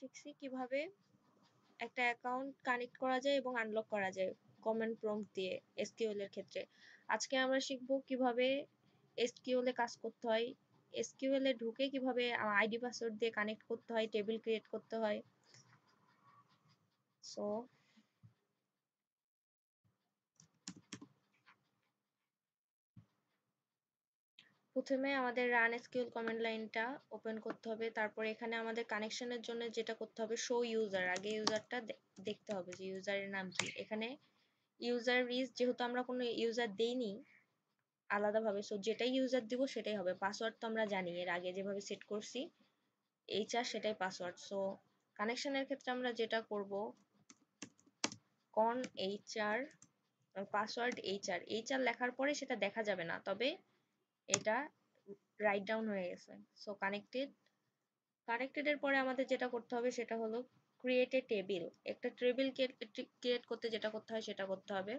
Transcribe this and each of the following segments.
শিখছি কিভাবে একটা অ্যাকাউন্ট কানেক্ট করা যায় এবং আনলক করা যায় কমান্ড প্রম্পট দিয়ে এসকিউএল এর ক্ষেত্রে। আজকে আমরা শিখবো কিভাবে এসকিউএল এ কাজ করতে হয়, এসকিউএল এ ঢুকে কিভাবে আইডি পাসওয়ার্ড দিয়ে কানেক্ট করতে হয়, টেবিল ক্রিয়েট করতে হয়। সো প্রথমে আমাদের রান এসকিউএল কমান্ড লাইনটা ওপেন করতে হবে। তারপর এখানে আমাদের কানেকশনের জন্য যেটা করতে হবে, শো ইউজার, আগে ইউজারটা দেখতে হবে যে ইউজারের নাম কি। এখানে ইউজার ইজ, যেহেতু আমরা কোনো ইউজার দেইনি আলাদাভাবে, সো যেটাই ইউজার দিব সেটাই হবে। পাসওয়ার্ড তো আমরা জানি, এর আগে যেভাবে সেট করছি এইচআর সেটাই পাসওয়ার্ড। সো কানেকশনের ক্ষেত্রে আমরা যেটা করব, কন এইচআর পাসওয়ার্ড এইচআর, এইচআর লেখার পরে সেটা দেখা যাবে না, তবে এটা রাইট ডাউন হয়ে গেছে। সো কানেক্টেড এর পরে আমাদের যেটা করতে হবে সেটা হলো ক্রিয়েট এ টেবিল। একটা টেবিল ক্রিয়েট করতে যেটা করতে হয় সেটা করতে হবে।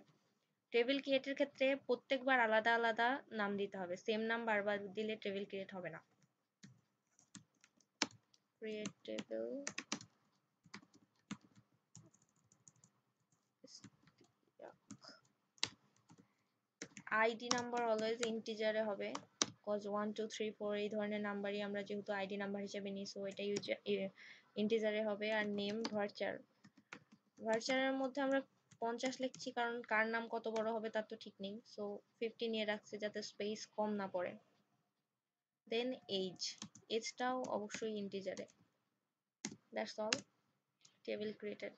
টেবিল ক্রিয়েটের ক্ষেত্রে প্রত্যেকবার আলাদা আলাদা নাম দিতে হবে, সেম নাম বারবার দিলে টেবিল ক্রিয়েট হবে না। Create table ID number always ইন্টিজারে হবে, কজ 1 2 3 4 এই ধরনের নাম্বারই আমরা যেহেতু আইডি নাম্বার হিসেবে নিই, সো এটা ইন্টিজারে হবে। আর নেম ভার্চার, ভার্চারের মধ্যে আমরা 50 লিখছি কারণ কার নাম কত বড় হবে তার তো ঠিক নেই, সো 50 নিয়ে রাখছি যাতে স্পেস কম না পড়ে। দেন এজটাও অবশ্যই ইন্টিজারে। That's all, table created.